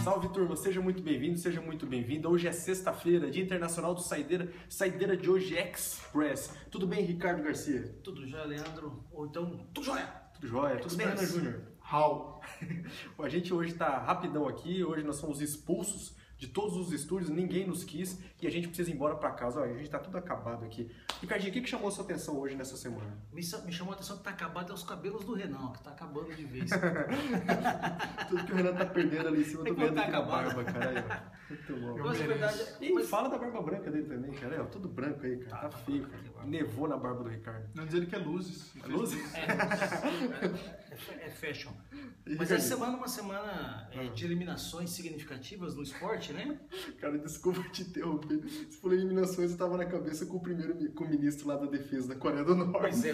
Salve, turma, seja muito bem-vindo, seja muito bem-vinda. Hoje é sexta-feira, Dia Internacional do Saideira, Saideira de hoje Express. Tudo bem, Ricardo Garcia? Tudo jóia, Leandro? Ou então, tudo jóia? Tudo jóia? Tudo bem, Ana Júnior? How? A gente hoje tá rapidão aqui, hoje nós somos expulsos de todos os estúdios, ninguém nos quis e a gente precisa ir embora pra casa. Olha, a gente tá tudo acabado aqui. Ricardinho, o que chamou a sua atenção hoje nessa semana? Me chamou a atenção que tá acabado é os cabelos do Renan, que tá acabando de vez. Tudo que o Renan tá perdendo ali em cima, eu tô vendo tá aqui na acabado. barba, cara. Aí, muito bom. Mas, verdade, E fala da barba branca dele também, cara. É, tudo branco aí, cara. Tá feio, cara. Nevou na barba do Ricardo. Não dizer que é luzes. Luzes? É fashion. Mas essa semana é uma semana de eliminações significativas no esporte, né? Cara, desculpa te interromper. Se for eliminações, eu tava na cabeça com o ministro lá da defesa da Coreia do Norte. Pois é,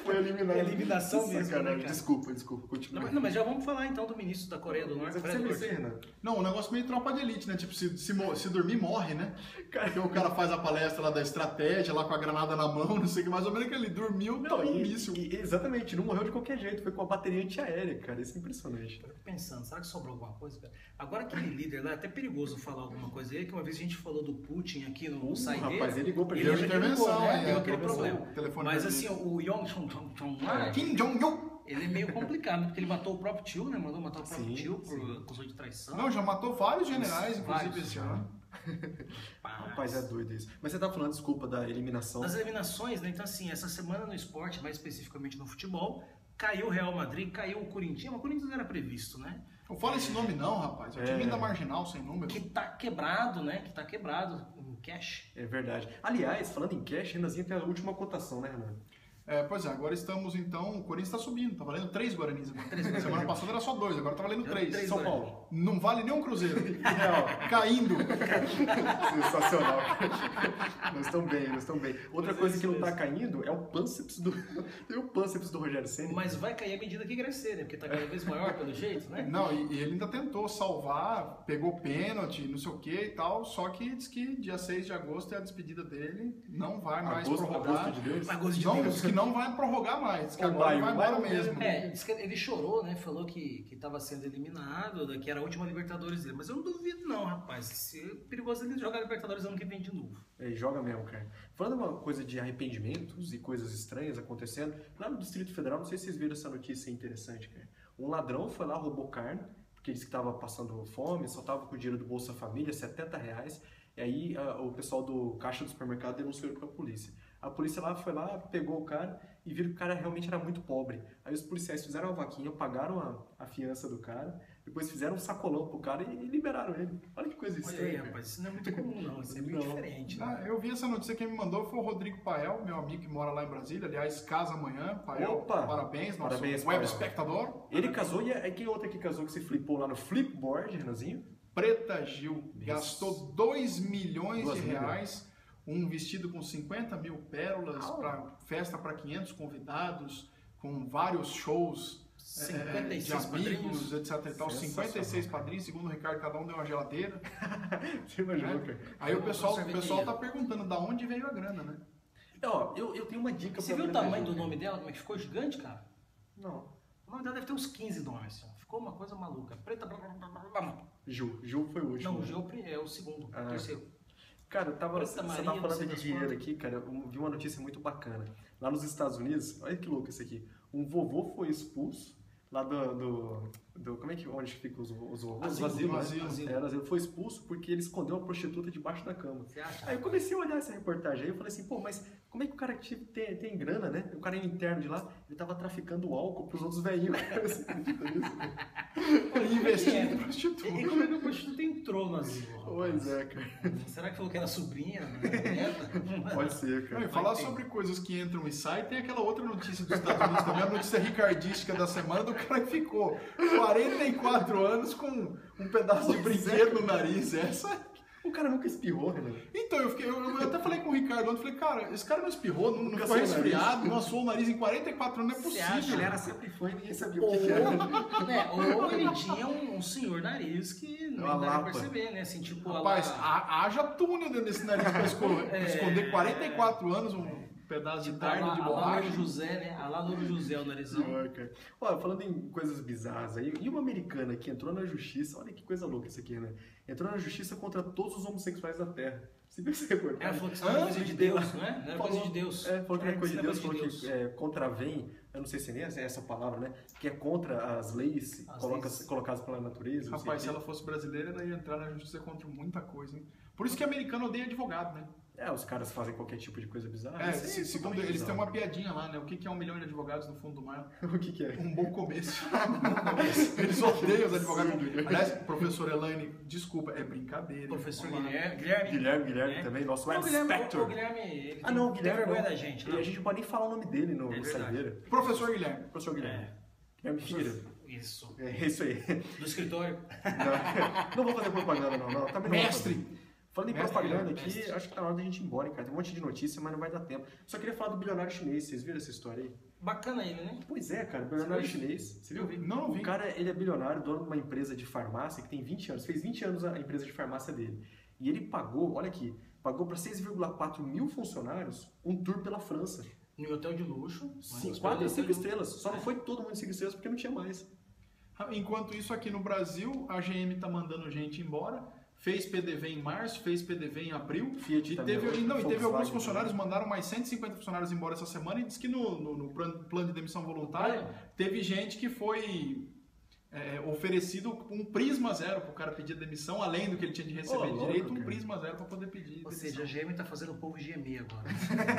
Foi eliminado. Eliminação mesmo, né, cara? Desculpa, continua. Não, mas já vamos falar então do ministro da Coreia do Norte. Não, um negócio meio tropa de elite, né? Tipo, se dormir, morre, né? Porque o cara faz a palestra lá da estratégia, lá com a granada na mão, não sei o que, mais ou menos que ele dormiu, tomou um míssil. Exatamente, não morreu de qualquer jeito, foi com a bateria antiaérea, cara. Isso é impressionante. Eu tô pensando, será que sobrou alguma coisa, cara? Agora aquele líder lá, é até perigoso falar alguma coisa aí, que uma vez a gente falou do Putin aqui no Saideira. Rapaz, ele ligou pra Deu gente. intervenção, né? Deu é, aquele problema. Telefone Mas dele. assim, o Yong Chong lá, Kim Jong-un! ele é meio complicado, porque ele matou o próprio tio, né? Mandou matar o próprio Sim, tio sim. por acusou de traição. Não, já matou vários generais, inclusive, Vários, esse ano. Rapaz, é doido isso. Mas você tá falando, desculpa, da eliminação. Das eliminações, né? Então assim, essa semana no esporte, mais especificamente no futebol, caiu o Real Madrid, caiu o Corinthians, mas o Corinthians não era previsto, né? Não fala esse nome não, rapaz. É o time da Marginal, sem número. Que tá quebrado, né? Que tá quebrado em cash. É verdade. Aliás, falando em cash, Renanzinho tem a última cotação, né, Renan? Pois é, agora estamos então, o Corinthians está subindo, tá valendo 3 Guaranis agora. Semana passada era só 2, agora tá valendo 3. São Paulo. Não vale nem um Cruzeiro. Caindo. Sensacional. Nós estamos bem. Outra coisa que não tá caindo é o pânceps do. Tem o pânceps do Rogério Ceni. Mas vai cair à medida que crescer, né? Porque tá cada vez maior pelo jeito, né? Não, e ele ainda tentou salvar, pegou pênalti, não sei o que e tal, só que diz que dia 6 de agosto é a despedida dele, não vai mais prorrogar. Agosto de Deus? Agosto de Não, Deus. diz que não vai prorrogar mais, diz que Ou agora maio, vai embora maio mesmo. Diz que ele chorou, né? Falou que estava sendo eliminado, que era a última Libertadores dele. Mas eu não duvido, não, rapaz. Se é perigoso ele jogar Libertadores ano que vem de novo. Joga mesmo, cara. Falando uma coisa de arrependimentos e coisas estranhas acontecendo, lá no Distrito Federal, não sei se vocês viram essa notícia interessante, cara. Um ladrão foi lá, roubou carne, porque disse que estava passando fome, só estava com o dinheiro do Bolsa Família, R$70. E aí o pessoal do caixa do supermercado denunciou ele pra polícia. A polícia lá foi lá, pegou o cara e viram que o cara realmente era muito pobre. Aí os policiais fizeram uma vaquinha, pagaram a fiança do cara, depois fizeram um sacolão pro cara e liberaram ele. Olha que coisa Olha estranha. aí, Cara. rapaz, isso não é muito comum, não. Isso é bem diferente, né? Eu vi essa notícia, quem me mandou foi o Rodrigo Pael, meu amigo que mora lá em Brasília, aliás, casa amanhã. Pael, Opa! parabéns, nosso Parabéns, web Pael. espectador. Ele casou e quem outra que casou que se flipou lá no Flipboard, Renanzinho? Preta Gil, gastou 2 milhões de 2 reais, um vestido com 50 mil pérolas, festa para 500 convidados, com vários shows de 56 amigos, padrinhos. etc. E tal. 56 padrinhos, segundo o Ricardo, cada um deu uma geladeira. Você imaginou, Né? cara? Aí o pessoal sorveteria. tá perguntando da onde veio a grana, né? Ó, eu tenho uma dica Você viu o tamanho do nome dela? Como é que ficou gigante, cara? Não. O nome dela deve ter uns 15 nomes, assim. Ficou uma coisa maluca. Preta... Ju foi o último. Não, o Gil é o segundo, o terceiro. Cara, Preta você Maria, tava não sei falando de das dinheiro quantas. aqui, cara, eu vi uma notícia muito bacana. Lá nos Estados Unidos, olha que louco isso aqui. Um vovô foi expulso lá como é que, onde fica os vovôs? Asilo, Asilo. asilo. Asilo. Foi expulso porque ele escondeu uma prostituta debaixo da cama. Você acha? Aí eu comecei a olhar essa reportagem aí, eu falei assim, pô, mas como é que o cara tem grana, né? O cara é interno de lá, ele tava traficando álcool pros outros velhinhos. Você acredita nisso? Investindo em prostituta. E como é que o prostituta entrou no asilo? rapaz? Pois é, cara. Será que falou que era sobrinha? Neta? Pode ser, Não, cara. e falar sobre coisas que entram e saem, tem aquela outra notícia dos Estados Unidos também, a notícia ricardística da semana do cara que ficou 44 anos com um pedaço de brinquedo no nariz. Essa O cara nunca espirrou, Renan. Então, eu até falei com o Ricardo ontem, falei, cara, esse cara não espirrou, não Nunca ficou assou o nariz. resfriado, não assou o nariz em 44 anos, não é Você possível. acha? Ele era sempre fã e ninguém sabia o Ou, que era. né, ou ele tinha um senhor nariz que não Uma dá pra lapa. perceber, né? Assim, tipo, Rapaz, a haja túnel dentro desse nariz pra esconder 44 anos, pedaço de Tá carne lá, de a lá borracha. Louro José, né? A lá Louro José, o narizão. Pior, cara. Olha, falando em coisas bizarras aí, e uma americana que entrou na justiça, olha que coisa louca isso aqui, né? Entrou na justiça contra todos os homossexuais da Terra. Você viu essa reportagem? Ela falou que isso não era coisa de Deus, não é? Não era coisa de Deus. Falou que não é coisa de Deus, falou Deus. que contravém, eu não sei se nem é essa palavra, né? Que é contra as leis colocadas pela natureza. não sei Rapaz, o se quê. ela fosse brasileira, ela ia entrar na justiça contra muita coisa, hein? Por isso que americano odeia advogado, né? Os caras fazem qualquer tipo de coisa bizarra. É, Isso aí segundo totalmente eles têm bizarro. uma piadinha lá, né? O que é 1 milhão de advogados no fundo do mar? O que é? Um bom começo. Eles odeiam os advogados. Aliás, professor Elaine, desculpa, é brincadeira. Professor Vamos lá. Guilherme. Guilherme também, nosso O Web Guilherme, Spectre. o Guilherme, ele Ah, não, o tem Guilherme vergonha não. da gente. E a gente não pode nem falar o nome dele no verdade. saideira. Professor Guilherme. Professor Guilherme. Guilherme Figueiredo. Isso. É isso aí. Do escritório. Não vou fazer propaganda, não. Também não vou Mestre. fazer. Falando em Mestre, propaganda mestre. aqui, acho que tá na hora da gente ir embora, hein, cara. Tem um monte de notícia, mas não vai dar tempo. Só queria falar do bilionário chinês. Vocês viram essa história aí? Bacana ele, né? Pois é, cara. Bilionário Você viu? chinês. Você viu? Não vi. O cara, ele é bilionário, dono de uma empresa de farmácia que tem 20 anos. Fez 20 anos a empresa de farmácia dele. E ele pagou, olha aqui, pagou para 6,4 mil funcionários um tour pela França. Em hotel de luxo. 4 e 5 estrelas. Só não foi todo mundo 5 estrelas porque não tinha mais. Enquanto isso, aqui no Brasil, a GM tá mandando gente embora. Fez PDV em março, fez PDV em abril. Fiat E também, teve, teve Volkswagen alguns funcionários, também. mandaram mais 150 funcionários embora essa semana e disse que no plano de demissão voluntária teve gente que foi oferecido um Prisma Zero para o cara pedir demissão, além do que ele tinha de receber de louco, direito, um cara. Prisma Zero para poder pedir Ou demissão. seja, a GM tá fazendo o povo gemer agora.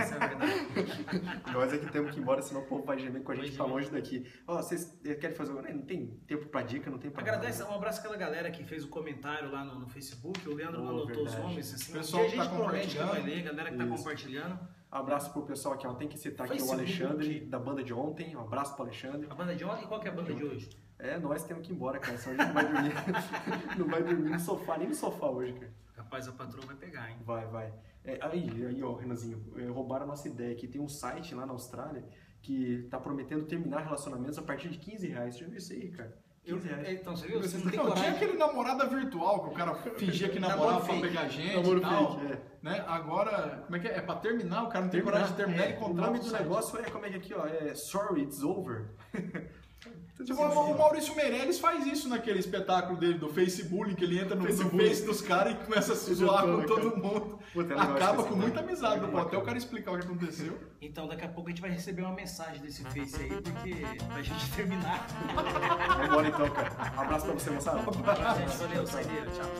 Essa é a verdade. Nós é que temos que ir embora, senão o povo vai gemer com a gente Vai pra gemer. longe daqui. Ó, vocês querem fazer... Não tem tempo pra dica, não tem pra Agradeço, nada. um abraço àquela galera que fez o comentário lá no Facebook. O Leandro não anotou os verdade. nomes. Assim, Pessoal a que gente tá promete que vai compartilhando. ler, galera que tá Isso. compartilhando. Abraço pro pessoal aqui, ó. Tem que citar aqui o Facebook. Alexandre, da banda de ontem. Um abraço pro Alexandre. A banda de ontem e qual que é a banda de hoje? Nós temos que ir embora, cara. Senão a gente não vai dormir. Não vai dormir no sofá, nem no sofá hoje, cara. Rapaz, a patroa vai pegar, hein? Vai. Aí, ó, Renanzinho, roubaram a nossa ideia aqui. Tem um site lá na Austrália que tá prometendo terminar relacionamentos a partir de R$15. Você já viu isso aí, cara? R$15. Então, você viu? Você não tem Não, tinha coragem. aquele namorada virtual que o cara fingia que namorava Namoro pra fake. pegar gente Namoro e tal. fake, Né? Agora, como é que é? É pra terminar, o cara não tem coragem de terminar e O contrata nome o do site. negócio como é que aqui, ó? Sorry, it's over. Tipo, o Maurício Meirelles faz isso naquele espetáculo dele do Facebook, que ele entra no Facebook. Face dos caras e começa a se zoar com todo mundo. Puta, é legal Acaba esse com muita amizade, Muito pô, até bacana. o cara explicar o que aconteceu. Então, daqui a pouco a gente vai receber uma mensagem desse Face aí, porque pra gente terminar. Vamos embora então, cara. Um abraço pra você, moçada. Gente, valeu, saideira, tchau.